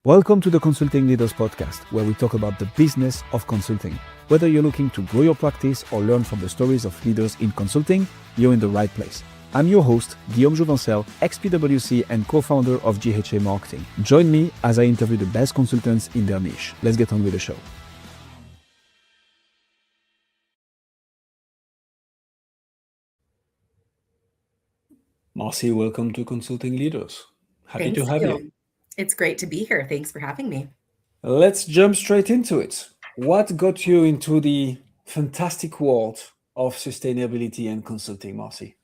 Welcome to the Consulting Leaders Podcast, where we talk about the business of consulting. Whether you're looking to grow your practice or learn from the stories of leaders in consulting, you're in the right place. I'm your host, Guillaume Jouvencel, ex-PwC and co-founder of GHA Marketing. Join me as I interview the best consultants in their niche. Let's get on with the show. Marcy, welcome to Consulting Leaders. Happy to have you. It's great to be here. Thanks for having me. Let's jump straight into it. What got you into the fantastic world of sustainability and consulting, Marcy?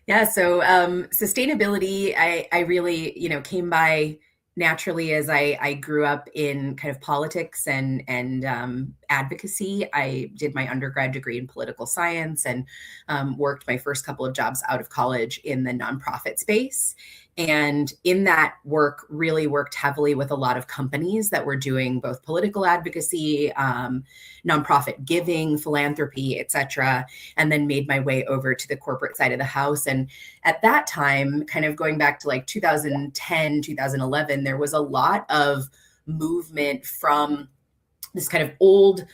Yeah, so sustainability, I really, came by naturally as I grew up in kind of politics and advocacy. I did my undergrad degree in political science and worked my first couple of jobs out of college in the nonprofit space. And in that work, really worked heavily with a lot of companies that were doing both political advocacy, nonprofit giving, philanthropy, et cetera, and then made my way over to the corporate side of the house. And at that time, kind of going back to like 2010, 2011, there was a lot of movement from this kind of old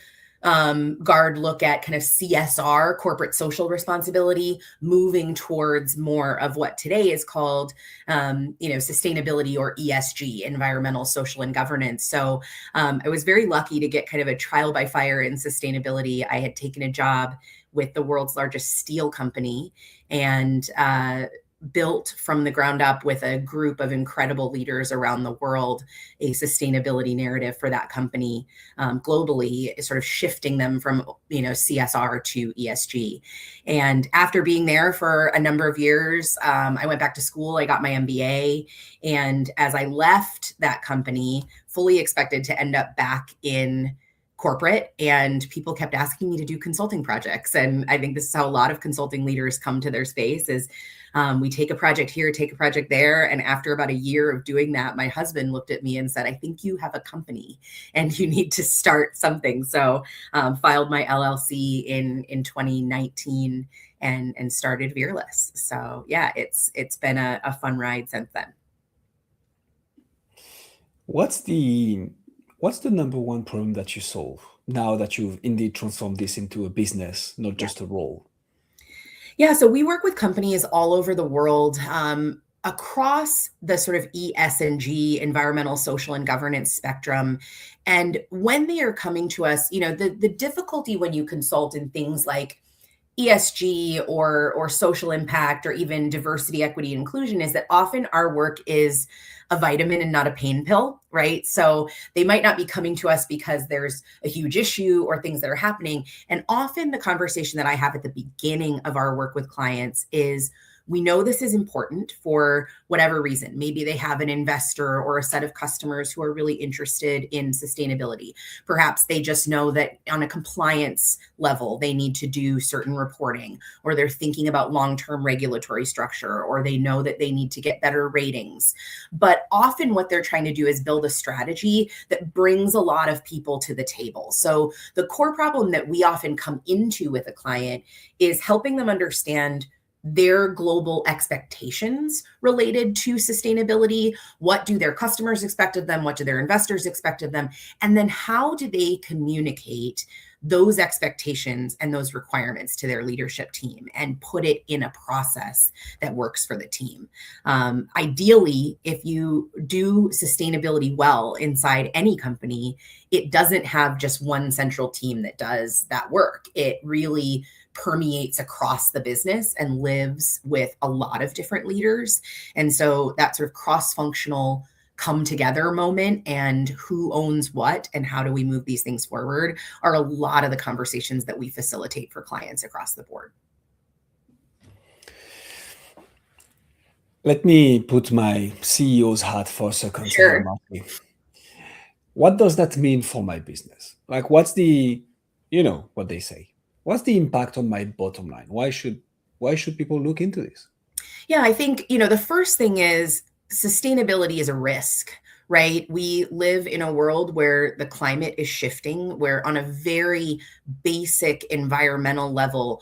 guard look at kind of CSR, corporate social responsibility, moving towards more of what today is called, sustainability or ESG, environmental, social, and governance. So I was very lucky to get kind of a trial by fire in sustainability. I had taken a job with the world's largest steel company and built from the ground up with a group of incredible leaders around the world, a sustainability narrative for that company globally, sort of shifting them from, CSR to ESG. And after being there for a number of years, I went back to school, I got my MBA. And as I left that company, fully expected to end up back in corporate, and people kept asking me to do consulting projects. And I think this is how a lot of consulting leaders come to their space is we take a project here, take a project there. And after about a year of doing that, my husband looked at me and said, I think you have a company and you need to start something. So filed my LLC in 2019 and started Veerless. So yeah, it's been a fun ride since then. What's the number one problem that you solve now that you've indeed transformed this into a business, not just a role? Yeah, so we work with companies all over the world across the sort of ESG, environmental, social, and governance spectrum. And when they are coming to us, the difficulty when you consult in things like ESG or social impact or even diversity, equity, and inclusion is that often our work is a vitamin and not a pain pill, right? So they might not be coming to us because there's a huge issue or things that are happening. And often the conversation that I have at the beginning of our work with clients is, we know this is important for whatever reason. Maybe they have an investor or a set of customers who are really interested in sustainability. Perhaps they just know that on a compliance level, they need to do certain reporting, or they're thinking about long-term regulatory structure, or they know that they need to get better ratings. But often what they're trying to do is build a strategy that brings a lot of people to the table. So the core problem that we often come into with a client is helping them understand their global expectations related to sustainability. What do their customers expect of them? What do their investors expect of them? And then how do they communicate those expectations and those requirements to their leadership team and put it in a process that works for the team? Ideally, if you do sustainability well inside any company, it doesn't have just one central team that does that work. It really permeates across the business and lives with a lot of different leaders. And so that sort of cross-functional come together moment and who owns what and how do we move these things forward are a lot of the conversations that we facilitate for clients across the board. Let me put my CEO's hat for a second. Sure. What does that mean for my business? Like, what's the, what they say? What's the impact on my bottom line? Why should people look into this? Yeah, I think, the first thing is sustainability is a risk, right? We live in a world where the climate is shifting, where on a very basic environmental level,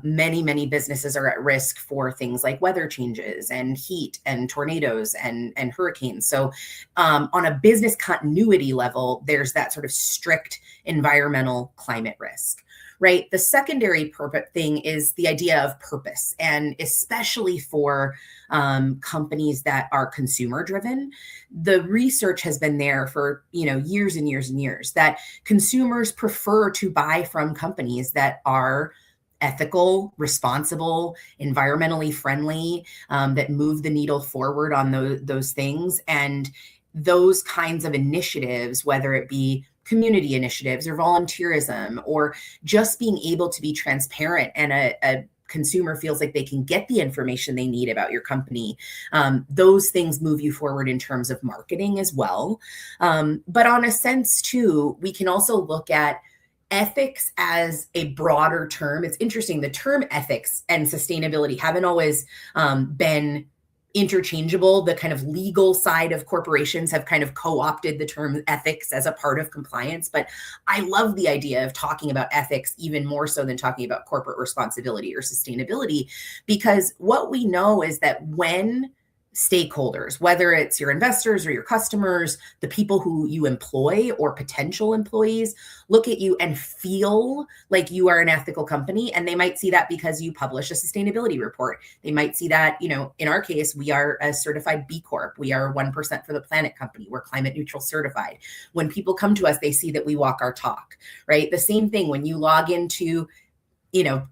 many businesses are at risk for things like weather changes and heat and tornadoes and hurricanes. So on a business continuity level, there's that sort of strict environmental climate risk. Right. The secondary thing is the idea of purpose, and especially for companies that are consumer driven. The research has been there for years and years and years that consumers prefer to buy from companies that are ethical, responsible, environmentally friendly, that move the needle forward on those things. And those kinds of initiatives, whether it be community initiatives or volunteerism or just being able to be transparent, and a consumer feels like they can get the information they need about your company, those things move you forward in terms of marketing as well. But on a sense too, we can also look at ethics as a broader term. It's interesting, the term ethics and sustainability haven't always been interchangeable. The kind of legal side of corporations have kind of co-opted the term ethics as a part of compliance. But I love the idea of talking about ethics even more so than talking about corporate responsibility or sustainability, because what we know is that when stakeholders, whether it's your investors or your customers, the people who you employ or potential employees, look at you and feel like you are an ethical company, and they might see that because you publish a sustainability report. They might see that, in our case, we are a certified B Corp. We are 1% for the Planet company. We're climate neutral certified. When people come to us, they see that we walk our talk, right? The same thing when you log into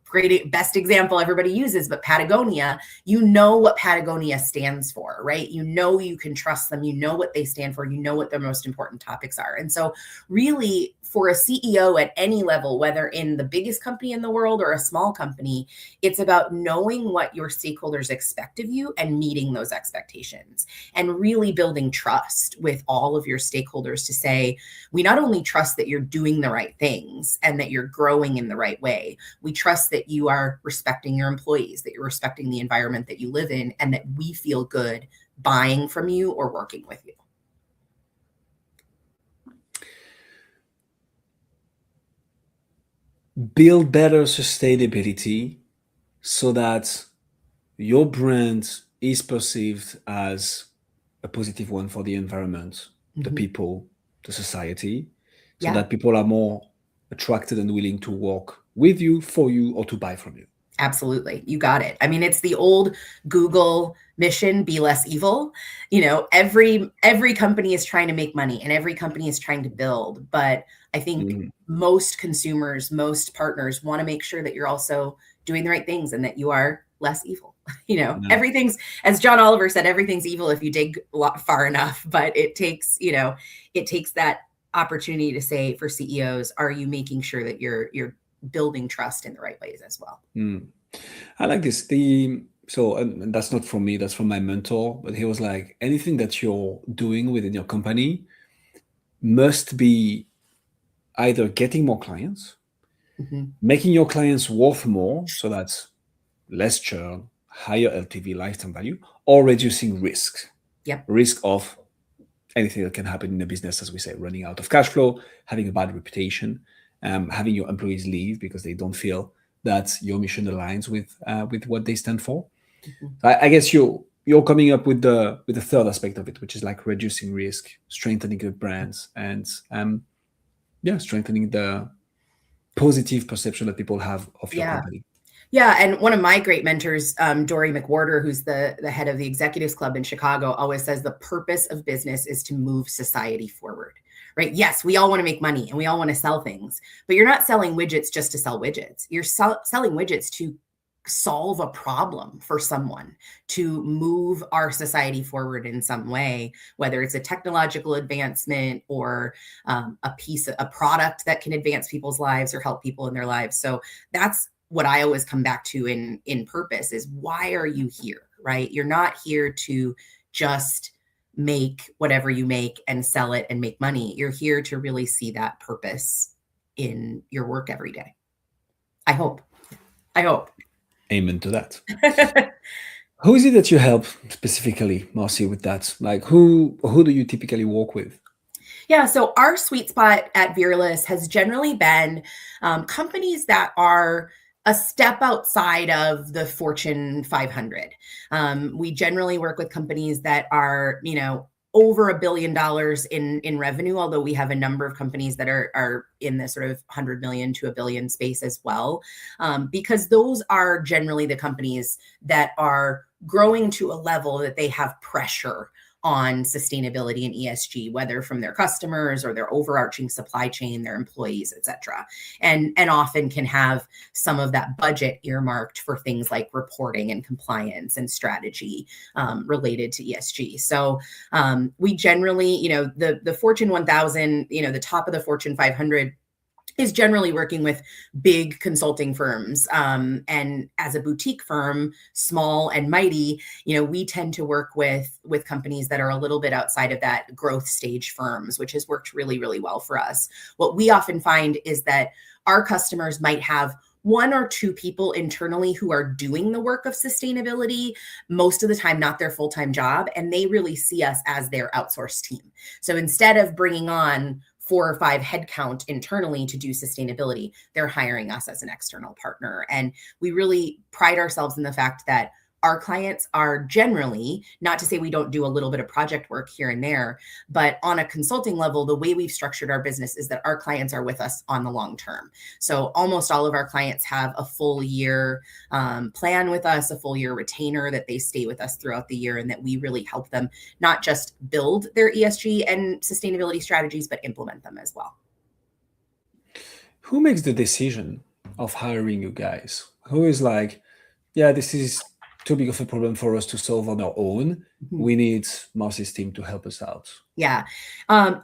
great, best example everybody uses, but Patagonia, what Patagonia stands for, right? You can trust them, what they stand for, what their most important topics are. And so really, for a CEO at any level, whether in the biggest company in the world or a small company, it's about knowing what your stakeholders expect of you and meeting those expectations, and really building trust with all of your stakeholders to say, we not only trust that you're doing the right things and that you're growing in the right way, we trust that you are respecting your employees, that you're respecting the environment that you live in, and that we feel good buying from you or working with you. Build better sustainability so that your brand is perceived as a positive one for the environment, the people, the society, so that people are more attracted and willing to work with you, for you, or to buy from you. Absolutely. You got it. I mean, it's the old Google mission, be less evil. Every company is trying to make money and every company is trying to build. But I think most consumers, most partners want to make sure that you're also doing the right things and that you are less evil. Everything's, as John Oliver said, everything's evil if you dig far enough. But it takes that opportunity to say, for CEOs, are you making sure that you're building trust in the right ways as well? I like this. And that's not from me, that's from my mentor, but he was like, anything that you're doing within your company must be either getting more clients, making your clients worth more, so that's less churn, higher LTV, lifetime value, or reducing risk. Risk of anything that can happen in a business, as we say, running out of cash flow, having a bad reputation, having your employees leave because they don't feel that your mission aligns with what they stand for. I guess you're coming up with the third aspect of it, which is like reducing risk, strengthening the brands, and strengthening the positive perception that people have of your company. Yeah. And one of my great mentors, Dory McWhorter, who's the head of the Executives Club in Chicago, always says the purpose of business is to move society forward, right? Yes, we all want to make money and we all want to sell things, but you're not selling widgets just to sell widgets. You're selling widgets to solve a problem for someone, to move our society forward in some way, whether it's a technological advancement or a product that can advance people's lives or help people in their lives. So that's what I always come back to in purpose is, why are you here, right? You're not here to just make whatever you make and sell it and make money. You're here to really see that purpose in your work every day. I hope. Amen to that. Who is it that you help specifically, Marcy, with that? Like who do you typically work with? Yeah, so our sweet spot at Veerless has generally been companies that are a step outside of the Fortune 500. We generally work with companies that are, over $1 billion in revenue, although we have a number of companies that are in the sort of 100 million to a billion space as well, because those are generally the companies that are growing to a level that they have pressure on sustainability and ESG, whether from their customers or their overarching supply chain, their employees, et cetera, and often can have some of that budget earmarked for things like reporting and compliance and strategy related to ESG. So we generally, the Fortune 1000, the top of the Fortune 500 is generally working with big consulting firms. And as a boutique firm, small and mighty, we tend to work with companies that are a little bit outside of that growth stage firms, which has worked really, really well for us. What we often find is that our customers might have one or two people internally who are doing the work of sustainability, most of the time not their full-time job, and they really see us as their outsourced team. So instead of bringing on 4 or 5 headcount internally to do sustainability, they're hiring us as an external partner. And we really pride ourselves in the fact that our clients are generally, not to say we don't do a little bit of project work here and there, but on a consulting level, the way we've structured our business is that our clients are with us on the long term. So almost all of our clients have a full year plan with us, a full year retainer that they stay with us throughout the year, and that we really help them not just build their ESG and sustainability strategies, but implement them as well. Who makes the decision of hiring you guys? Who is like, yeah, this is too big of a problem for us to solve on our own. We need Marcy's team to help us out. Yeah.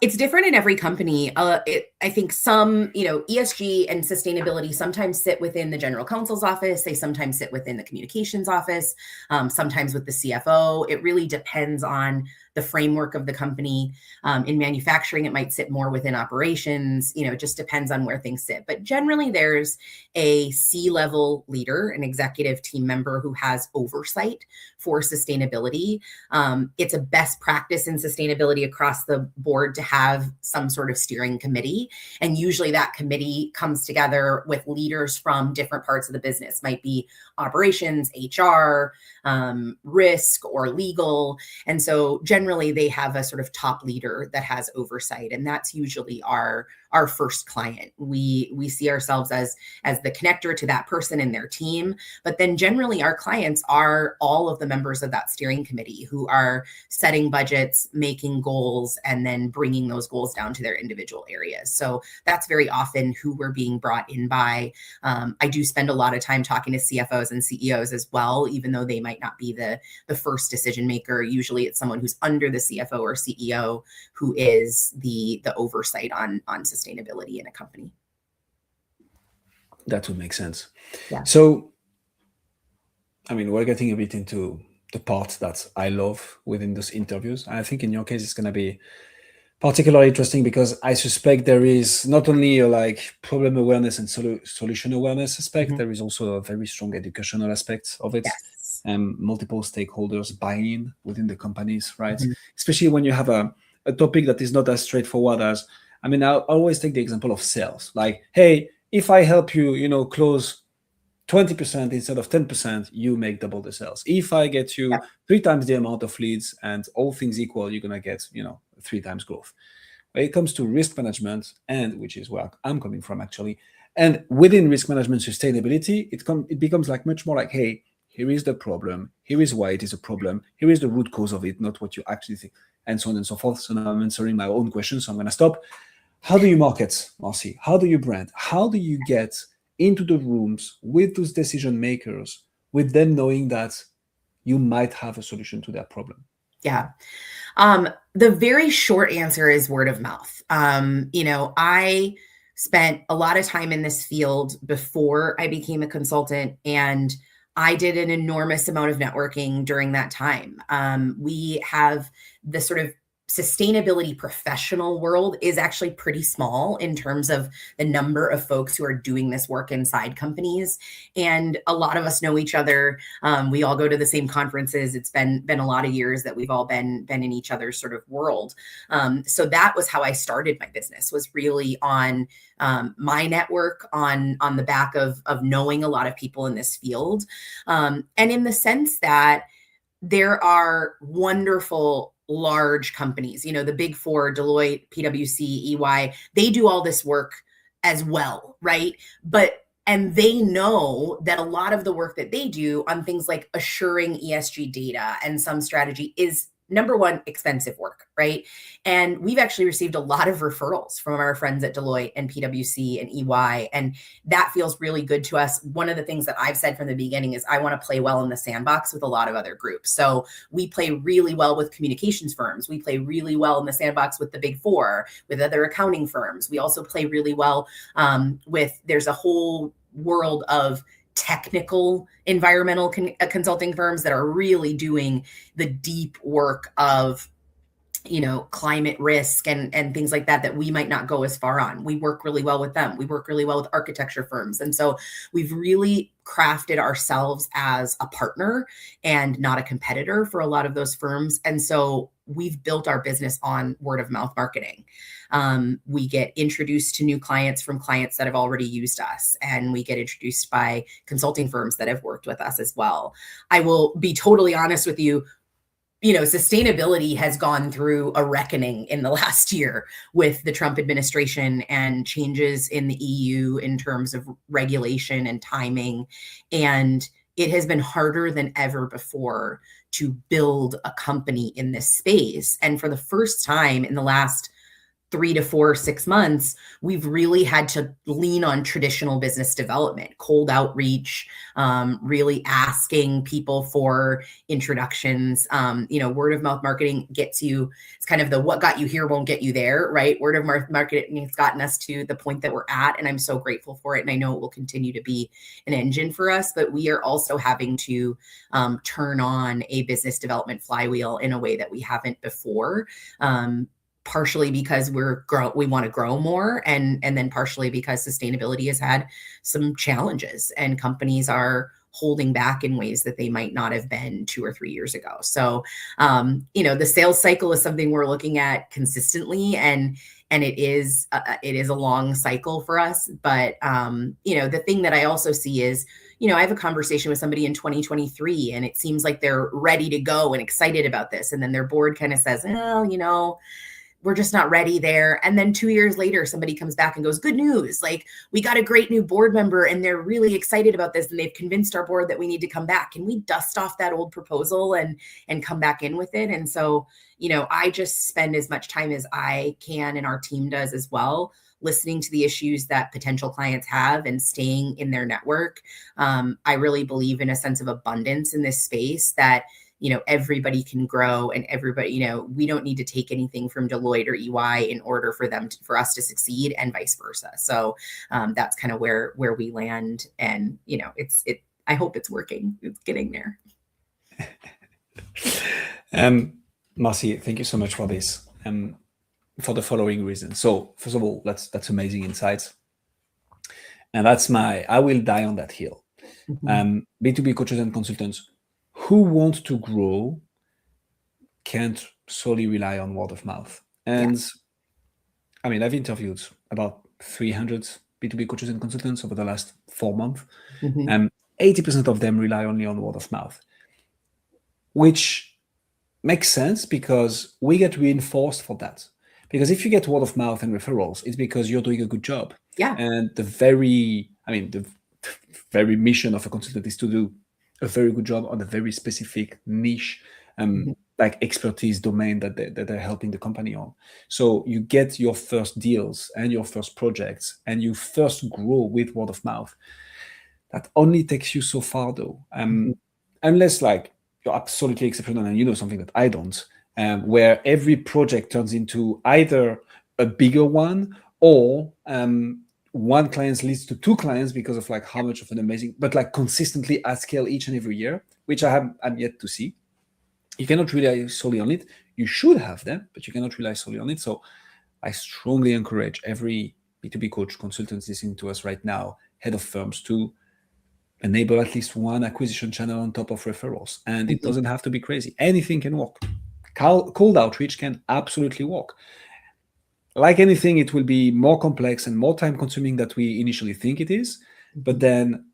It's different in every company. I think some, ESG and sustainability sometimes sit within the general counsel's office. They sometimes sit within the communications office, sometimes with the CFO. It really depends on the framework of the company. In manufacturing, it might sit more within operations. It just depends on where things sit. But generally, there's a C-level leader, an executive team member who has oversight for sustainability. It's a best practice in sustainability across the board to have some sort of steering committee. And usually that committee comes together with leaders from different parts of the business, might be operations, HR, risk, or legal. And so generally they have a sort of top leader that has oversight. And that's usually our first client. We see ourselves as the connector to that person and their team. But then generally our clients are all of the members of that steering committee who are setting budgets, making goals, and then bringing those goals down to their individual areas. So that's very often who we're being brought in by. I do spend a lot of time talking to CFOs and CEOs as well, even though they might not be the first decision maker. Usually it's someone who's under the CFO or CEO who is the oversight on sustainability in a company. That would make sense. Yeah. So, we're getting a bit into the part that I love within those interviews. And I think in your case, it's going to be particularly interesting because I suspect there is not only a problem awareness and solution awareness aspect, there is also a very strong educational aspect of it. Yes. And multiple stakeholders buy-in within the companies, right? Especially when you have a topic that is not as straightforward as, I'll always take the example of sales. Like, hey, if I help you, close 20% instead of 10%, you make double the sales. If I get you 3 times the amount of leads and all things equal, you're going to get, 3 times growth. When it comes to risk management, and which is where I'm coming from actually, and within risk management sustainability, it becomes much more like, hey, here is the problem, here is why it is a problem, here is the root cause of it, not what you actually think, and so on and so forth. So now I'm answering my own question, so I'm going to stop. How do you market, Marcy? How do you brand? How do you get into the rooms with those decision makers, with them knowing that you might have a solution to their problem? Yeah. The very short answer is word of mouth. I spent a lot of time in this field before I became a consultant, and I did an enormous amount of networking during that time. We have the sort of sustainability professional world is actually pretty small in terms of the number of folks who are doing this work inside companies. And a lot of us know each other. We all go to the same conferences. It's been a lot of years that we've all been in each other's sort of world. So that was how I started my business, was really on my network, on the back of knowing a lot of people in this field. And in the sense that there are wonderful large companies, the big four, Deloitte, PwC, EY, they do all this work as well, right? And they know that a lot of the work that they do on things like assuring ESG data and some strategy is, number one, expensive work, right? And we've actually received a lot of referrals from our friends at Deloitte and PwC and EY, and that feels really good to us. One of the things that I've said from the beginning is I want to play well in the sandbox with a lot of other groups. So we play really well with communications firms. We play really well in the sandbox with the big four, with other accounting firms. We also play really well there's a whole world of technical environmental consulting firms that are really doing the deep work of climate risk and things like that we might not go as far on. We work really well with them. We work really well with architecture firms. And so we've really crafted ourselves as a partner and not a competitor for a lot of those firms. And so we've built our business on word of mouth marketing. We get introduced to new clients from clients that have already used us, and we get introduced by consulting firms that have worked with us as well. I will be totally honest with you. Sustainability has gone through a reckoning in the last year with the Trump administration and changes in the EU in terms of regulation and timing. And it has been harder than ever before to build a company in this space. And for the first time in the last 3 to 4, 6 months, we've really had to lean on traditional business development, cold outreach, really asking people for introductions. Word of mouth marketing gets you, it's kind of the what got you here won't get you there, right? Word of mouth marketing has gotten us to the point that we're at, and I'm so grateful for it. And I know it will continue to be an engine for us, but we are also having to turn on a business development flywheel in a way that we haven't before. Partially because we want to grow more, and then partially because sustainability has had some challenges and companies are holding back in ways that they might not have been 2 or 3 years ago. So, the sales cycle is something we're looking at consistently, and it is a long cycle for us. But, the thing that I also see is, I have a conversation with somebody in 2023 and it seems like they're ready to go and excited about this. And then their board kind of says, well, we're just not ready there. And then 2 years later, somebody comes back and goes, good news. Like, we got a great new board member and they're really excited about this. And they've convinced our board that we need to come back. Can we dust off that old proposal and come back in with it? And so, I just spend as much time as I can, and our team does as well, listening to the issues that potential clients have and staying in their network. I really believe in a sense of abundance in this space that everybody can grow, and everybody, we don't need to take anything from Deloitte or EY in order for us to succeed, and vice versa. So that's kind of where we land, and I hope it's working. It's getting there. Marcy, thank you so much for this. For the following reason. So first of all, that's amazing insights, and I will die on that hill. Mm-hmm. B2B coaches and consultants who want to grow can't solely rely on word of mouth. And yeah. I've interviewed about 300 B2B coaches and consultants over the last 4 months. Mm-hmm. 80% of them rely only on word of mouth, which makes sense because we get reinforced for that. Because if you get word of mouth and referrals, it's because you're doing a good job. Yeah. And the very mission of a consultant is to do a very good job on a very specific niche, like expertise domain that they're helping the company on. So you get your first deals and your first projects, and you first grow with word of mouth. That only takes you so far, though, unless like you're absolutely exceptional and something that I don't, where every project turns into either a bigger one or one client leads to 2 clients because of like how much of an amazing, but like consistently at scale each and every year, which I'm yet to see. You cannot rely solely on it. You should have them, but you cannot rely solely on it. So I strongly encourage every B2B coach, consultant listening to us right now, head of firms, to enable at least one acquisition channel on top of referrals. And it doesn't have to be crazy. Anything can work. Cold outreach can absolutely work. Like anything, it will be more complex and more time consuming than we initially think it is. But then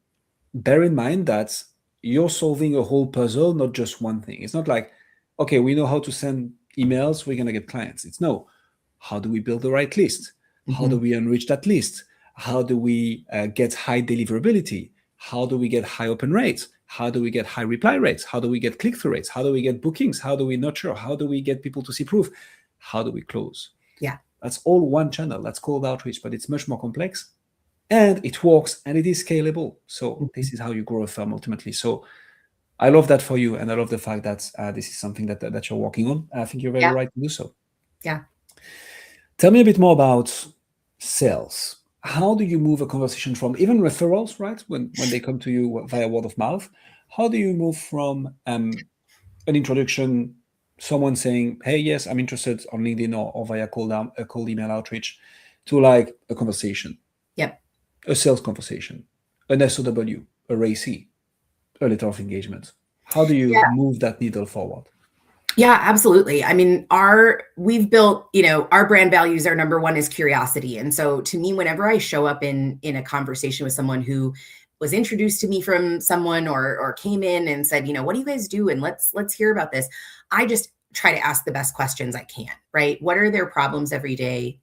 bear in mind that you're solving a whole puzzle, not just one thing. It's not like, okay, we know how to send emails, we're going to get clients. It's no, how do we build the right list? How do we enrich that list? How do we get high deliverability? How do we get high open rates? How do we get high reply rates? How do we get click-through rates? How do we get bookings? How do we nurture? How do we get people to see proof? How do we close? Yeah. That's all one channel. That's called outreach, but it's much more complex. And it works and it is scalable. So this is how you grow a firm ultimately. So I love that for you. And I love the fact that this is something that you're working on. I think you're very right to do so. Yeah. Tell me a bit more about sales. How do you move a conversation from even referrals, right? When they come to you via word of mouth, how do you move from an introduction, someone saying, hey, yes, I'm interested on LinkedIn or via cold email outreach, to like a conversation? Yep. A sales conversation, an SOW, a RACI, a letter of engagement. How do you move that needle forward? Yeah, absolutely. I mean, we've built, our brand values, our number one is curiosity. And so to me, whenever I show up in a conversation with someone who was introduced to me from someone or came in and said, what do you guys do? And let's hear about this. I just try to ask the best questions I can, right? What are their problems every day?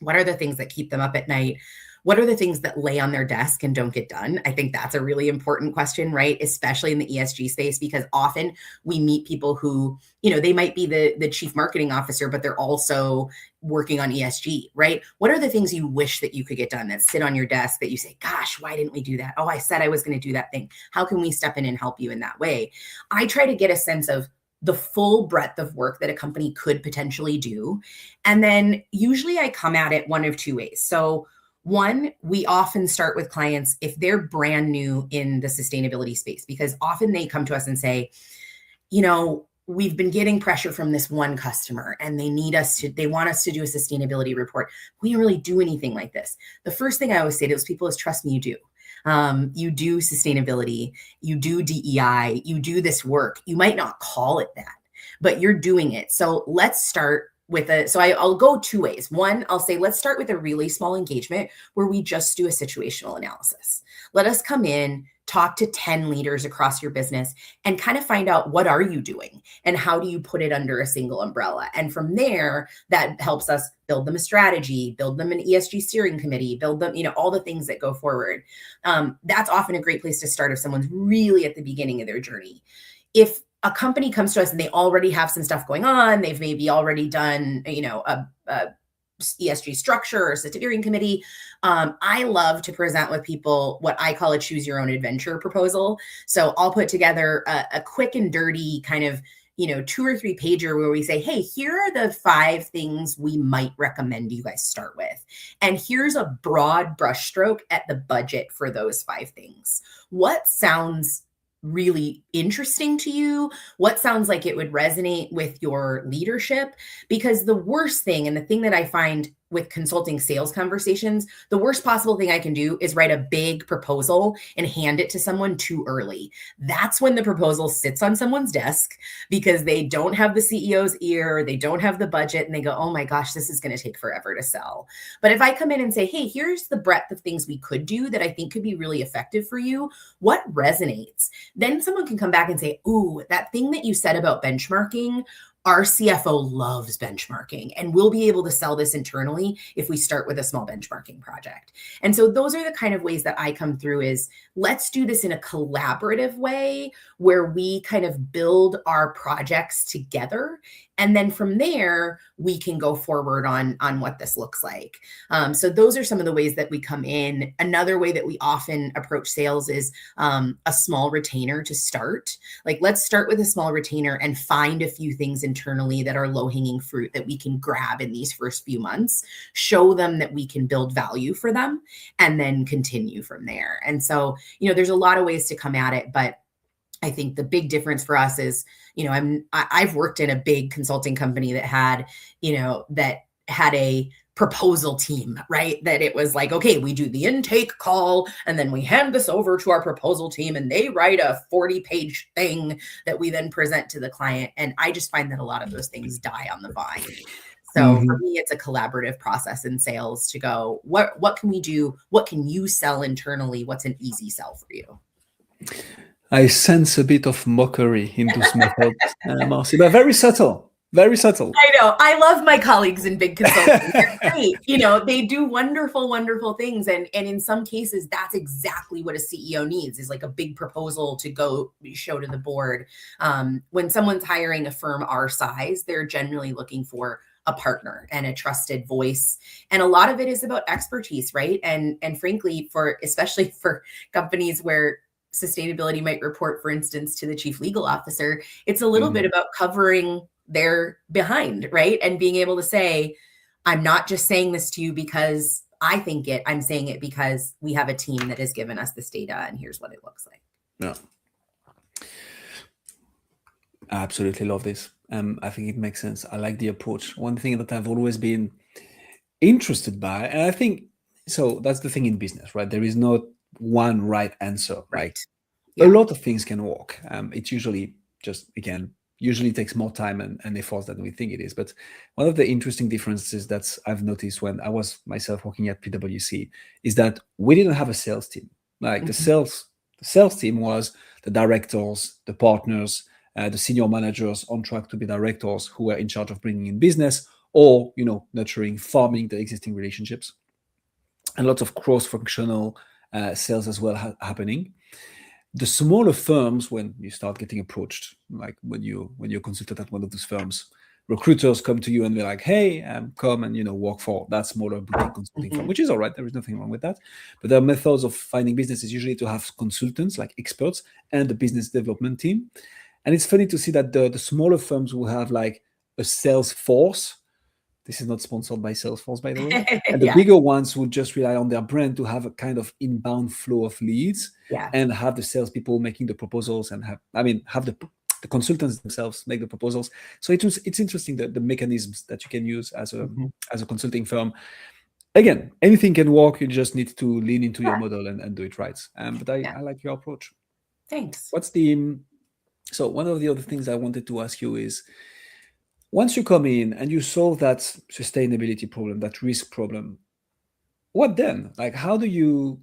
What are the things that keep them up at night? What are the things that lay on their desk and don't get done? I think that's a really important question, right? Especially in the ESG space, because often we meet people who, they might be the chief marketing officer, but they're also working on ESG, right? What are the things you wish that you could get done that sit on your desk that you say, gosh, why didn't we do that? Oh, I said I was going to do that thing. How can we step in and help you in that way? I try to get a sense of the full breadth of work that a company could potentially do. And then usually I come at it one of two ways. So one, we often start with clients if they're brand new in the sustainability space, because often they come to us and say, we've been getting pressure from this one customer and they want us to do a sustainability report. We don't really do anything like this. The first thing I always say to those people is, trust me, you do. You do sustainability, you do DEI, you do this work. You might not call it that, but you're doing it. So let's start so I'll go two ways. One, I'll say, let's start with a really small engagement where we just do a situational analysis. Let us come in, talk to 10 leaders across your business and kind of find out, what are you doing and how do you put it under a single umbrella? And from there, that helps us build them a strategy, build them an ESG steering committee, build them, all the things that go forward. That's often a great place to start if someone's really at the beginning of their journey. If a company comes to us and they already have some stuff going on, they've maybe already done, a ESG structure or steering committee. I love to present with people what I call a choose your own adventure proposal. So I'll put together a quick and dirty kind of, 2 or 3 pager where we say, hey, here are the 5 things we might recommend you guys start with. And here's a broad brushstroke at the budget for those 5 things. What sounds really interesting to you? What sounds like it would resonate with your leadership? Because the worst thing, and the thing that I find with consulting sales conversations, the worst possible thing I can do is write a big proposal and hand it to someone too early. That's when the proposal sits on someone's desk because they don't have the CEO's ear, they don't have the budget, and they go, oh my gosh, this is going to take forever to sell. But if I come in and say, hey, here's the breadth of things we could do that I think could be really effective for you, what resonates? Then someone can come back and say, ooh, that thing that you said about benchmarking, our CFO loves benchmarking, and we'll be able to sell this internally if we start with a small benchmarking project. And so those are the kind of ways that I come through is, let's do this in a collaborative way where we kind of build our projects together. And then from there, we can go forward on what this looks like. So those are some of the ways that we come in. Another way that we often approach sales is a small retainer to start. Like, let's start with a small retainer and find a few things internally that are low-hanging fruit that we can grab in these first few months, show them that we can build value for them, and then continue from there. And so, there's a lot of ways to come at it, but I think the big difference for us is, I've worked in a big consulting company that had a proposal team, right? That it was like, okay, we do the intake call and then we hand this over to our proposal team and they write a 40-page thing that we then present to the client. And I just find that a lot of those things die on the vine. So for me, it's a collaborative process in sales to go, what can we do? What can you sell internally? What's an easy sell for you? I sense a bit of mockery in those methods, Marcy, but very subtle. Very subtle. I know. I love my colleagues in big consulting. They're great. They do wonderful, wonderful things. And in some cases, that's exactly what a CEO needs, is like a big proposal to go show to the board. When someone's hiring a firm our size, they're generally looking for a partner and a trusted voice. And a lot of it is about expertise, right? And frankly, especially for companies where sustainability might report, for instance, to the chief legal officer, it's a little bit about covering their behind, right? And being able to say, I'm not just saying this to you because I think it, I'm saying it because we have a team that has given us this data and here's what it looks like. Yeah. I absolutely love this. I think it makes sense. I like the approach. One thing that I've always been interested by, and I think, so that's the thing in business, right? There is not one right answer, right? Yeah. A lot of things can work. It's usually just, again, usually takes more time and effort than we think it is. But one of the interesting differences that I've noticed when I was myself working at PwC is that we didn't have a sales team. Like the sales team was the directors, the partners, the senior managers on track to be directors who were in charge of bringing in business or, nurturing, farming the existing relationships, and lots of cross-functional sales as well happening. The smaller firms, when you start getting approached, like when you're consulted at one of those firms, recruiters come to you and they're like, hey, come and work for that smaller boutique consulting firm, which is all right. There is nothing wrong with that. But there are methods of finding business is usually to have consultants, like experts, and the business development team. And it's funny to see that the smaller firms will have like a sales force. This is not sponsored by Salesforce, by the way. And the bigger ones would just rely on their brand to have a kind of inbound flow of leads and have the salespeople making the proposals and have the consultants themselves make the proposals. So it's interesting the mechanisms that you can use as a consulting firm. Again, anything can work. You just need to lean into your model and do it right. But I like your approach. Thanks. So one of the other things I wanted to ask you is, once you come in and you solve that sustainability problem, that risk problem, what then? Like, how do you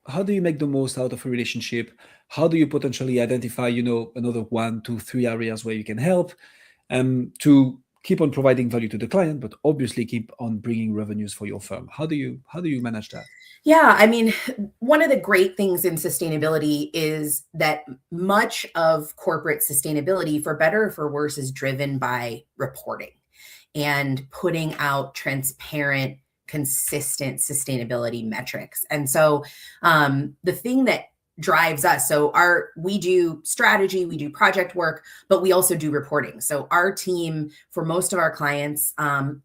make the most out of a relationship? How do you potentially identify, another 1, 2, 3 areas where you can help to keep on providing value to the client, but obviously keep on bringing revenues for your firm? How do you manage that? Yeah, one of the great things in sustainability is that much of corporate sustainability, for better or for worse, is driven by reporting and putting out transparent, consistent sustainability metrics. And so the thing that drives us, so we do strategy, we do project work, but we also do reporting. So our team, for most of our clients,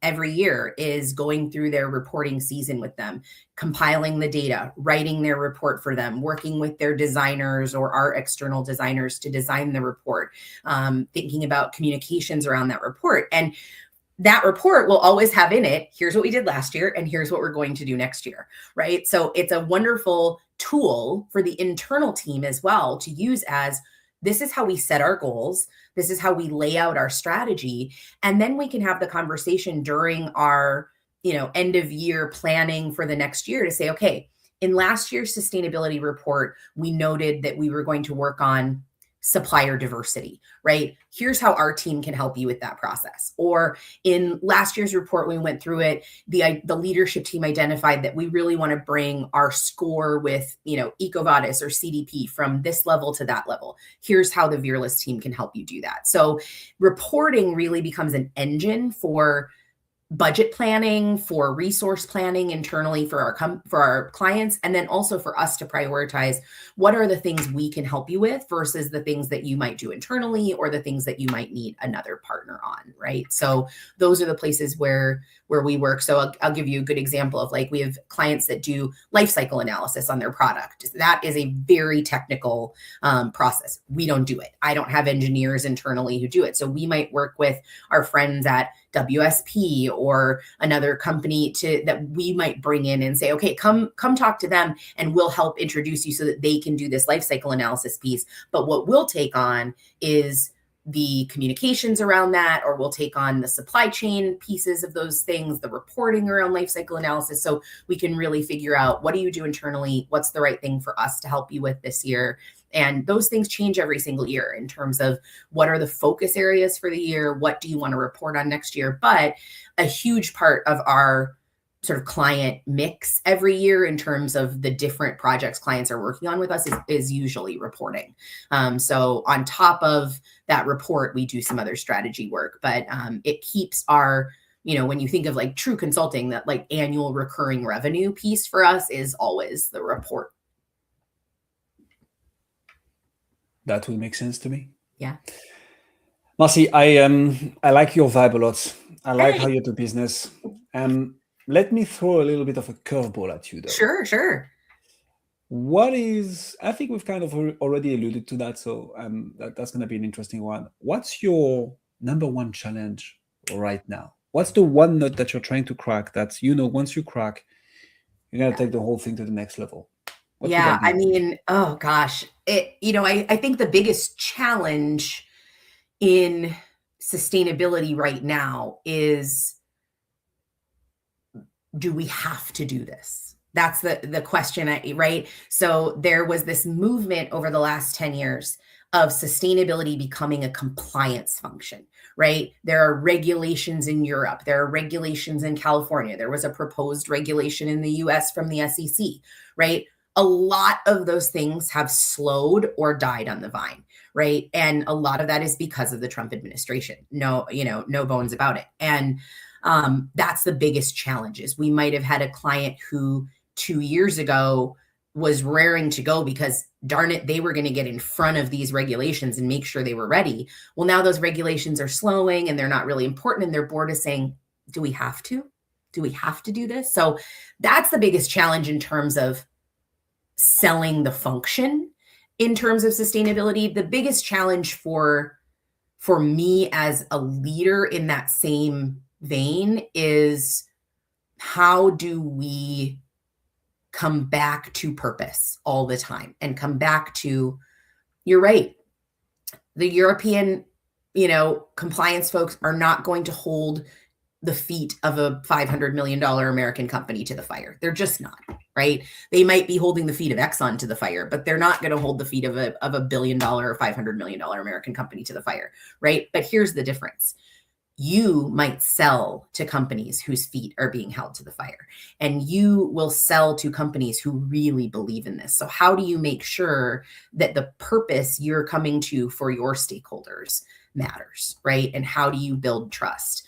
every year is going through their reporting season with them, compiling the data, writing their report for them, working with their designers or our external designers to design the report, thinking about communications around that report. And that report will always have in it, here's what we did last year, and here's what we're going to do next year, right? So it's a wonderful tool for the internal team as well to use as, this is how we set our goals, this is how we lay out our strategy, and then we can have the conversation during our, end of year planning for the next year to say, okay, in last year's sustainability report, we noted that we were going to work on supplier diversity, right? Here's how our team can help you with that process. Or in last year's report, we went through it, the leadership team identified that we really want to bring our score with, EcoVadis or CDP from this level to that level. Here's how the Veerless team can help you do that. So reporting really becomes an engine for budget planning, for resource planning internally for our clients, and then also for us to prioritize what are the things we can help you with versus the things that you might do internally or the things that you might need another partner on, right? So those are the places where where we work. So I'll give you a good example of like, we have clients that do life cycle analysis on their product. That is a very technical process. We don't do it. I don't have engineers internally who do it. So we might work with our friends at WSP or another company that we might bring in and say, okay, come talk to them and we'll help introduce you so that they can do this life cycle analysis piece. But what we'll take on is the communications around that, or we'll take on the supply chain pieces of those things, the reporting around life cycle analysis. So we can really figure out, what do you do internally? What's the right thing for us to help you with this year? And those things change every single year in terms of what are the focus areas for the year? What do you want to report on next year? But a huge part of our sort of client mix every year in terms of the different projects clients are working on with us is usually reporting. So on top of that report, we do some other strategy work, but it keeps our, when you think of like true consulting, that like annual recurring revenue piece for us is always the report. That will make sense to me. Yeah. Marcy, I like your vibe a lot. I like how you do business. Let me throw a little bit of a curveball at you, though. Sure. I think we've kind of already alluded to that, so that's going to be an interesting one. What's your number one challenge right now? What's the one nut that you're trying to crack that, once you crack, you're going to take the whole thing to the next level? I mean, oh gosh, I think the biggest challenge in sustainability right now is, do we have to do this? That's the question, right? So there was this movement over the last 10 years of sustainability becoming a compliance function, right? There are regulations in Europe. There are regulations in California. There was a proposed regulation in the US from the SEC, right? A lot of those things have slowed or died on the vine, right? And a lot of that is because of the Trump administration. No bones about it. And that's the biggest challenge. Is we might have had a client who 2 years ago was raring to go because, darn it, they were going to get in front of these regulations and make sure they were ready. Well, now those regulations are slowing and they're not really important. And their board is saying, do we have to? Do we have to do this? So that's the biggest challenge in terms of selling the function. In terms of sustainability, the biggest challenge for me as a leader in that same vein is, how do we come back to purpose all the time and come back to, you're right, the European, compliance folks are not going to hold the feet of a $500 million American company to the fire. They're just not, right? They might be holding the feet of Exxon to the fire, but they're not going to hold the feet of a $1 billion or $500 million American company to the fire, right? But here's the difference. You might sell to companies whose feet are being held to the fire, and you will sell to companies who really believe in this. So how do you make sure that the purpose you're coming to for your stakeholders matters, right? And how do you build trust?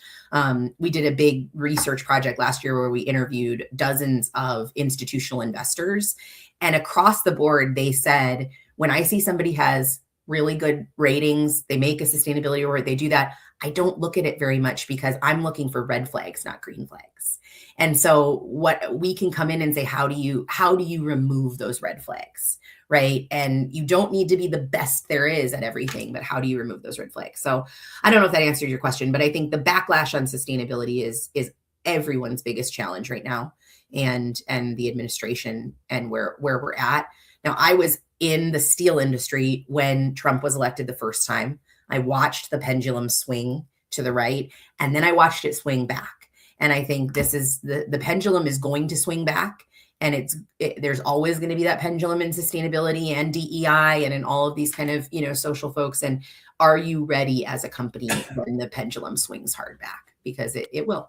We did a big research project last year where we interviewed dozens of institutional investors, and across the board, they said, when I see somebody has really good ratings, they make a sustainability report, they do that, I don't look at it very much because I'm looking for red flags, not green flags. And so what we can come in and say, how do you remove those red flags, right? And you don't need to be the best there is at everything, but how do you remove those red flags? So I don't know if that answers your question, but I think the backlash on sustainability is everyone's biggest challenge right now, and the administration and where we're at. Now, I was in the steel industry when Trump was elected the first time. I watched the pendulum swing to the right, and then I watched it swing back. And I think this is the pendulum is going to swing back, and there's always going to be that pendulum in sustainability and DEI and in all of these kind of, social folks. And are you ready as a company when the pendulum swings hard back? Because it will.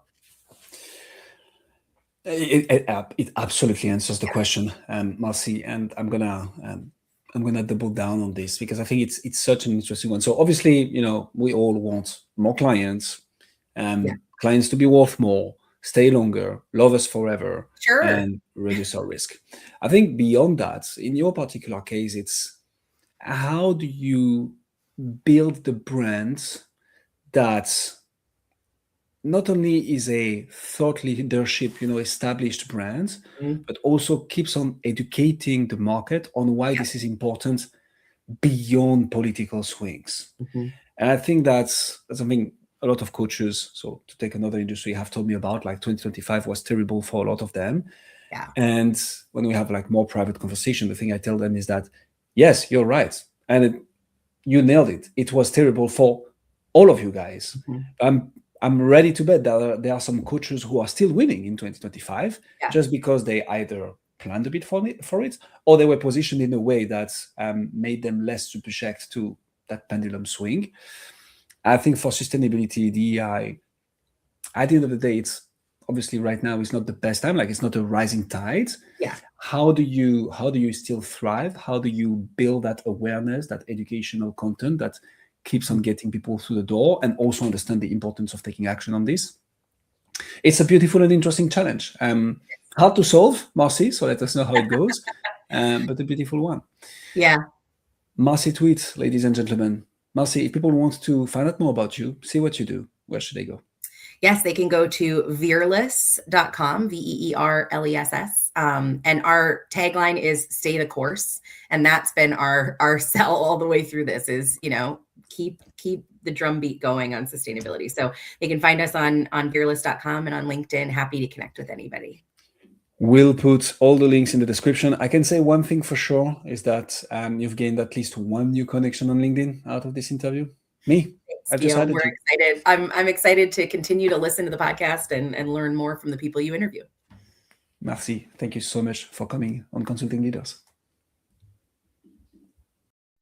It absolutely answers the question, Marcy, and I'm gonna double down on this because I think it's such an interesting one. So obviously, we all want more clients, clients to be worth more, stay longer, love us forever, sure, and reduce our risk. I think beyond that, in your particular case, it's how do you build the brands that not only is a thought leadership, established brand, Mhm. but also keeps on educating the market on why Yeah. this is important beyond political swings. Mhm. And I think that's something a lot of coaches, so to take another industry, have told me about, like 2025 was terrible for a lot of them. Yeah. And when we have like more private conversation, the thing I tell them is that, yes, you're right. And you nailed it. It was terrible for all of you guys. Mhm. I'm ready to bet that there are some coaches who are still winning in 2025 Yeah. just because they either planned a bit for it or they were positioned in a way that made them less subject to that pendulum swing. I think for sustainability, DEI, at the end of the day, it's obviously right now is not the best time. Like it's not a rising tide. Yeah. How do you still thrive? How do you build that awareness, that educational content that keeps on getting people through the door, and also understand the importance of taking action on this? It's a beautiful and interesting challenge. Hard to solve, Marcy. So let us know how it goes, but a beautiful one. Yeah. Marcy Twete, ladies and gentlemen. Marcy, if people want to find out more about you, see what you do, where should they go? Yes, they can go to veerless.com, Veerless. And our tagline is stay the course. And that's been our sell all the way through this is, keep the drumbeat going on sustainability. So they can find us on veerless.com and on LinkedIn. Happy to connect with anybody. We'll put all the links in the description. I can say one thing for sure is that you've gained at least one new connection on LinkedIn out of this interview. Me. I've just added We're you. excited. I'm excited to continue to listen to the podcast and learn more from the people you interview. Merci. Thank you so much for coming on Consulting Leaders.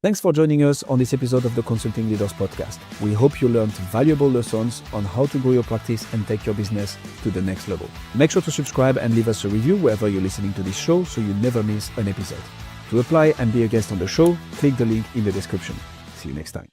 Thanks for joining us on this episode of the Consulting Leaders podcast. We hope you learned valuable lessons on how to grow your practice and take your business to the next level. Make sure to subscribe and leave us a review wherever you're listening to this show so you never miss an episode. To apply and be a guest on the show, click the link in the description. See you next time.